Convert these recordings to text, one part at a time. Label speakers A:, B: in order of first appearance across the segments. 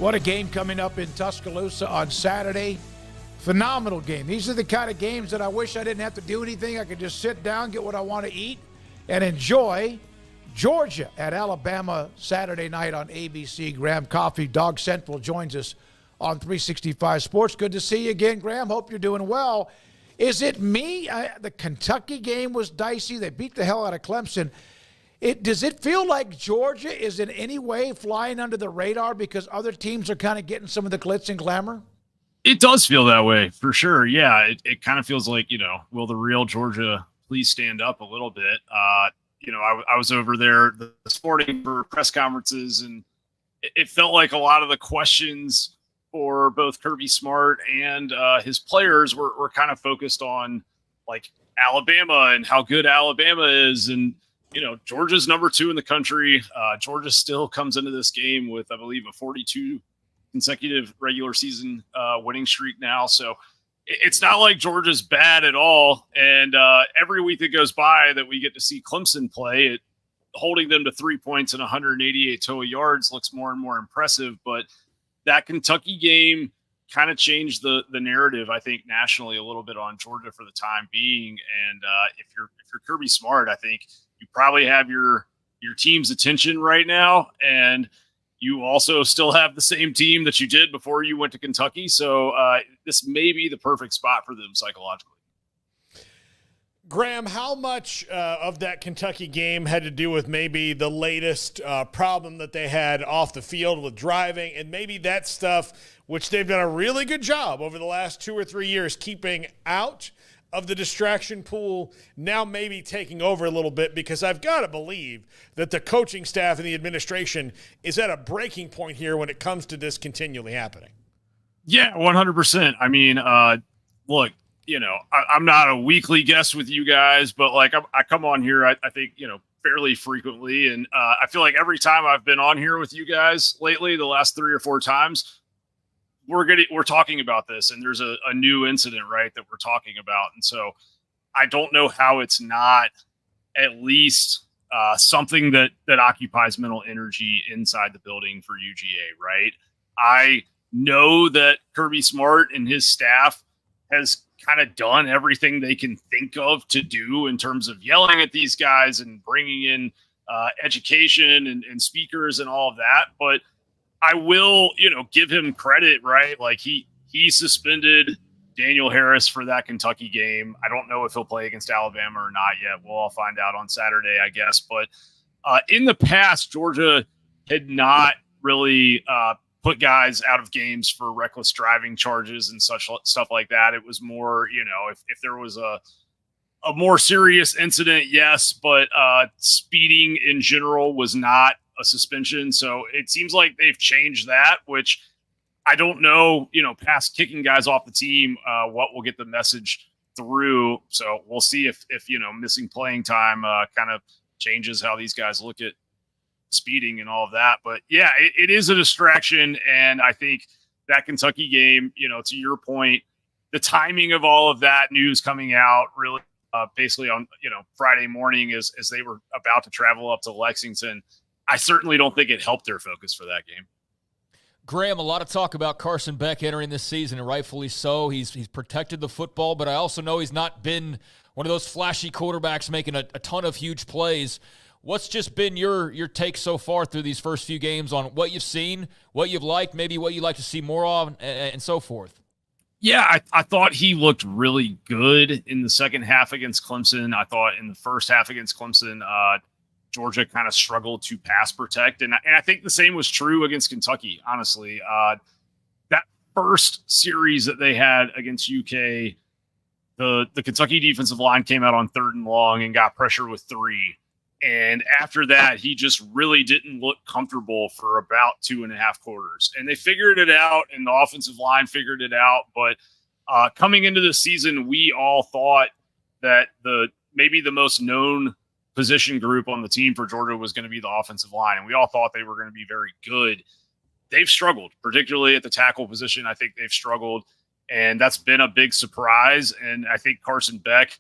A: What a game coming up in Tuscaloosa on Saturday. Phenomenal game. These are the kind of games that I wish I didn't have to do anything. I could just sit down, get what I want to eat, and enjoy. Georgia at Alabama Saturday night on ABC. Graham Coffey, Dawg Central, joins us on 365 Sports. Good to see you again, Graham. Hope you're doing well. Is it me? The Kentucky game was dicey. They beat the hell out of Clemson. Does it feel like Georgia is in any way flying under the radar because other teams are kind of getting some of the glitz and glamour?
B: It does feel that way, for sure. Yeah, it kind of feels like, will the real Georgia please stand up a little bit? I was over there this morning for press conferences, and it felt like a lot of the questions for both Kirby Smart and his players were kind of focused on, like, Alabama and how good Alabama is. And Georgia's number 2 in the country. Georgia still comes into this game with, I believe, a 42 consecutive regular season winning streak now. So it's not like Georgia's bad at all. And every week that goes by that we get to see Clemson play, holding them to 3 points and 188 total yards looks more and more impressive. But that Kentucky game kind of changed the narrative, I think, nationally a little bit on Georgia for the time being. And if you're Kirby Smart, I think you probably have your team's attention right now, and you also still have the same team that you did before you went to Kentucky. So this may be the perfect spot for them psychologically.
C: Graham, how much of that Kentucky game had to do with maybe the latest problem that they had off the field with driving, and maybe that stuff, which they've done a really good job over the last 2 or 3 years keeping out of the distraction pool, now maybe taking over a little bit? Because I've got to believe that the coaching staff and the administration is at a breaking point here when it comes to this continually happening.
B: Yeah, 100%. I mean, look, I'm not a weekly guest with you guys, but like I come on here, I think, fairly frequently. And I feel like every time I've been on here with you guys lately, the last 3 or 4 times, we're talking about this, and there's a new incident, right, that we're talking about. And so I don't know how it's not at least something that occupies mental energy inside the building for UGA, right? I know that Kirby Smart and his staff has kind of done everything they can think of to do in terms of yelling at these guys and bringing in education and speakers and all of that. But I will, give him credit, right? Like he suspended Daniel Harris for that Kentucky game. I don't know if he'll play against Alabama or not yet. We'll all find out on Saturday, I guess. But in the past, Georgia had not really put guys out of games for reckless driving charges and such stuff like that. It was more, if there was a more serious incident, yes, but speeding in general was not a suspension. So it seems like they've changed that, which I don't know, past kicking guys off the team, what will get the message through. So we'll see if missing playing time kind of changes how these guys look at speeding and all of that. But yeah, it is a distraction. And I think that Kentucky game, to your point, the timing of all of that news coming out really basically on, Friday morning as they were about to travel up to Lexington, I certainly don't think it helped their focus for that game.
D: Graham, a lot of talk about Carson Beck entering this season, and rightfully so. He's protected the football, but I also know he's not been one of those flashy quarterbacks making a ton of huge plays. What's just been your take so far through these first few games on what you've seen, what you've liked, maybe what you'd like to see more of, and so forth?
B: Yeah, I thought he looked really good in the second half against Clemson. I thought in the first half against Clemson, Georgia kind of struggled to pass protect. And I think the same was true against Kentucky, honestly. That first series that they had against UK, the Kentucky defensive line came out on 3rd and long and got pressure with 3. And after that, he just really didn't look comfortable for about 2.5 quarters. And they figured it out, and the offensive line figured it out. But coming into the season, we all thought that maybe the most known position group on the team for Georgia was going to be the offensive line. And we all thought they were going to be very good. They've struggled, particularly at the tackle position. I think they've struggled, and that's been a big surprise. And I think Carson Beck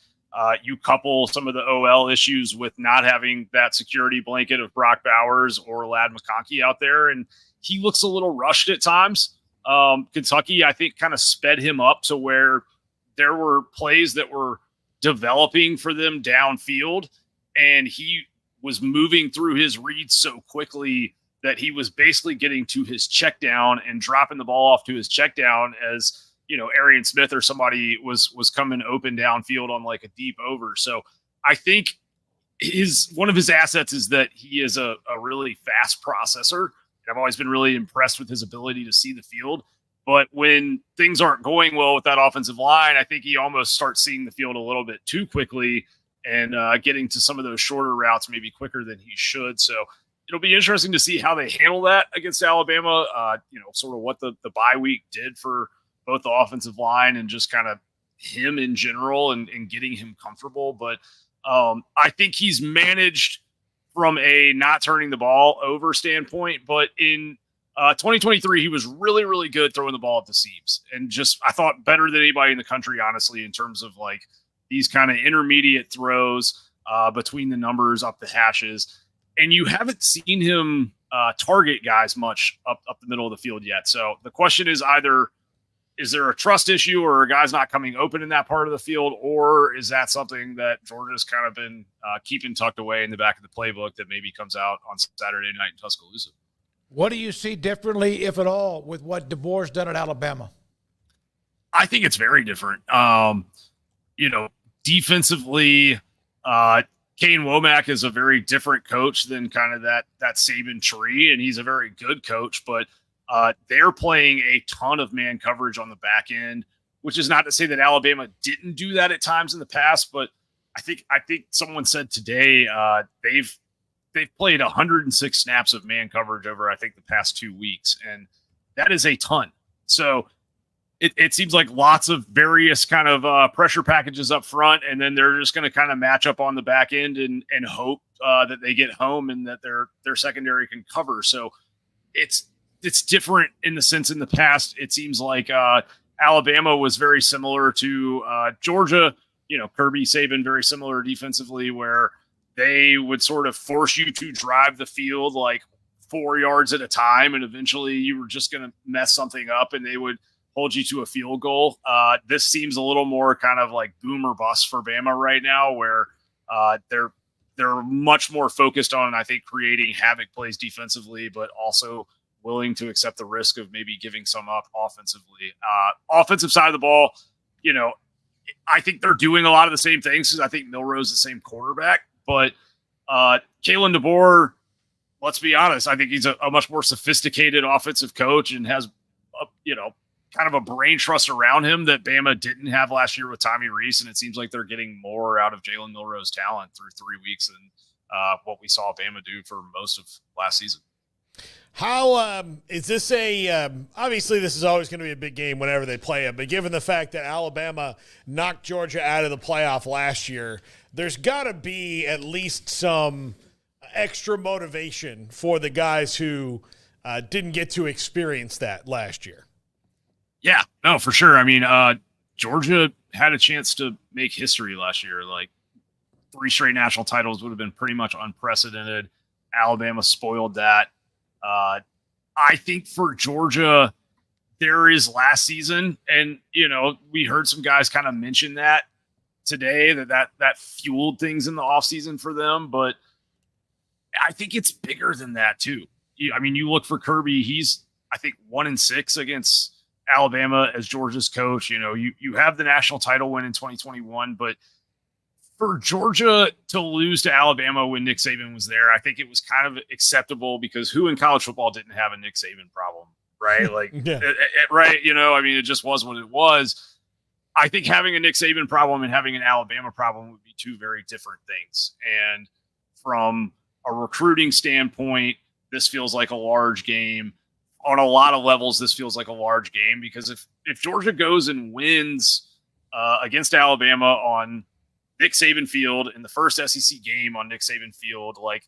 B: You couple some of the OL issues with not having that security blanket of Brock Bowers or Ladd McConkey out there, and he looks a little rushed at times. Kentucky, I think, kind of sped him up to where there were plays that were developing for them downfield, and he was moving through his reads so quickly that he was basically getting to his check down and dropping the ball off to his check down as, Arian Smith or somebody was coming open downfield on like a deep over. So I think one of his assets is that he is a really fast processor. I've always been really impressed with his ability to see the field. But when things aren't going well with that offensive line, I think he almost starts seeing the field a little bit too quickly and getting to some of those shorter routes maybe quicker than he should. So it'll be interesting to see how they handle that against Alabama, sort of what the bye week did for both the offensive line and just kind of him in general and getting him comfortable. But I think he's managed from a not turning the ball over standpoint. But in 2023, he was really, really good throwing the ball at the seams and just, I thought, better than anybody in the country, honestly, in terms of like these kind of intermediate throws between the numbers up the hashes. And you haven't seen him target guys much up the middle of the field yet. So the question is either, is there a trust issue or a guy's not coming open in that part of the field, or is that something that Georgia's kind of been keeping tucked away in the back of the playbook that maybe comes out on Saturday night in Tuscaloosa?
A: What do you see differently, if at all, with what DeBoer's done at Alabama?
B: I think it's very different. Defensively, Kane Womack is a very different coach than kind of that Saban tree, and he's a very good coach, but they're playing a ton of man coverage on the back end, which is not to say that Alabama didn't do that at times in the past, but I think someone said today they've played 106 snaps of man coverage over, I think, the past 2 weeks, and that is a ton. So it seems like lots of various kind of pressure packages up front, and then they're just going to kind of match up on the back end and hope that they get home and that their secondary can cover. So it's different in the sense in the past. It seems like Alabama was very similar to Georgia, Kirby, Saban, very similar defensively, where they would sort of force you to drive the field like 4 yards at a time. And eventually you were just going to mess something up and they would hold you to a field goal. This seems a little more kind of like boom or bust for Bama right now, where they're much more focused on, I think, creating havoc plays defensively, but also willing to accept the risk of maybe giving some up offensively. Offensive side of the ball, I think they're doing a lot of the same things because I think Milroe's the same quarterback. But Kalen DeBoer, let's be honest, I think he's a much more sophisticated offensive coach and has, kind of a brain trust around him that Bama didn't have last year with Tommy Rees. And it seems like they're getting more out of Jalen Milroe's talent through 3 weeks than what we saw Bama do for most of last season.
C: How is this obviously this is always going to be a big game whenever they play it, but given the fact that Alabama knocked Georgia out of the playoff last year, there's got to be at least some extra motivation for the guys who didn't get to experience that last year.
B: Yeah, no, for sure. I mean, Georgia had a chance to make history last year. Like 3 straight national titles would have been pretty much unprecedented. Alabama spoiled that. I think for Georgia, there is last season, and we heard some guys kind of mention that today, that fueled things in the offseason for them, but I think it's bigger than that too. I mean, you look for Kirby, he's, I think, 1-6 against Alabama as Georgia's coach. You have the national title win in 2021, but for Georgia to lose to Alabama when Nick Saban was there, I think it was kind of acceptable because who in college football didn't have a Nick Saban problem, right? Like, right. I mean, it just was what it was. I think having a Nick Saban problem and having an Alabama problem would be 2 very different things. And from a recruiting standpoint, this feels like a large game. On a lot of levels, this feels like a large game because if Georgia goes and wins against Alabama on Nick Saban Field in the first SEC game on Nick Saban Field, like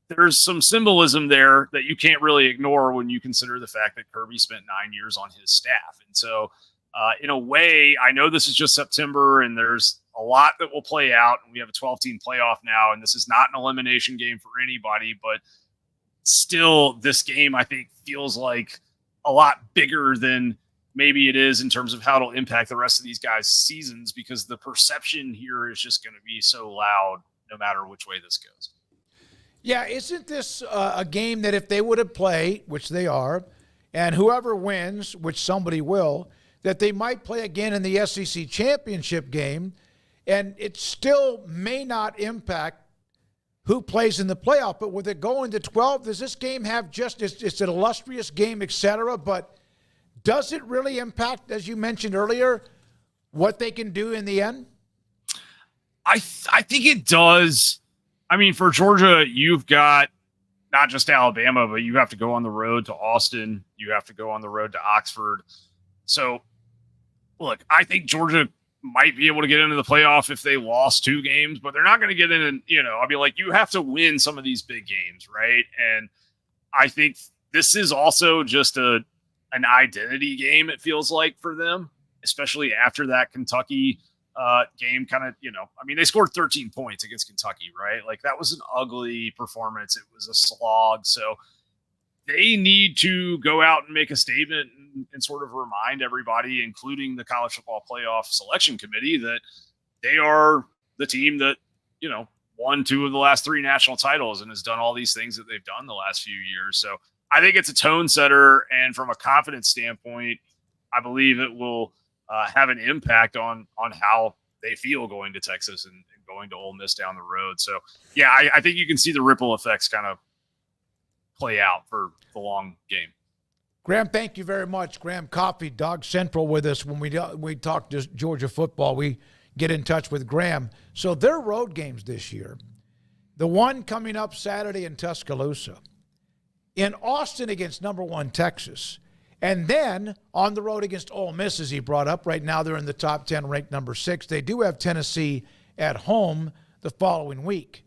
B: there's some symbolism there that you can't really ignore when you consider the fact that Kirby spent 9 years on his staff. And so in a way, I know this is just September and there's a lot that will play out. We have a 12-team playoff now, and this is not an elimination game for anybody, but still this game, I think, feels like a lot bigger than maybe it is in terms of how it'll impact the rest of these guys' seasons, because the perception here is just going to be so loud no matter which way this goes.
A: Yeah, isn't this a game that if they would have played, which they are, and whoever wins, which somebody will, that they might play again in the SEC championship game, and it still may not impact who plays in the playoff. But with it going to 12, does this game have just, it's an illustrious game, et cetera, but does it really impact, as you mentioned earlier, what they can do in the end?
B: I think it does. I mean, for Georgia, you've got not just Alabama, but you have to go on the road to Austin. You have to go on the road to Oxford. So, look, I think Georgia might be able to get into the playoff if they lost 2 games, but they're not going to get in. And, I mean, like, you have to win some of these big games, right? And I think this is also just an identity game, it feels like, for them, especially after that Kentucky game kind of, I mean, they scored 13 points against Kentucky, right? Like, that was an ugly performance. It was a slog. So they need to go out and make a statement and sort of remind everybody, including the College Football Playoff Selection Committee, that they are the team that, won 2 of the last 3 national titles and has done all these things that they've done the last few years. So I think it's a tone setter. And from a confidence standpoint, I believe it will have an impact on how they feel going to Texas and going to Ole Miss down the road. So, yeah, I think you can see the ripple effects kind of play out for the long game.
A: Graham, thank you very much. Graham Coffey, Dawg Central, with us. When we talk to Georgia football, we get in touch with Graham. So their road games this year, the one coming up Saturday in Tuscaloosa, in Austin against number 1 Texas, and then on the road against Ole Miss, as he brought up. Right now they're in the top 10, ranked number 6. They do have Tennessee at home the following week.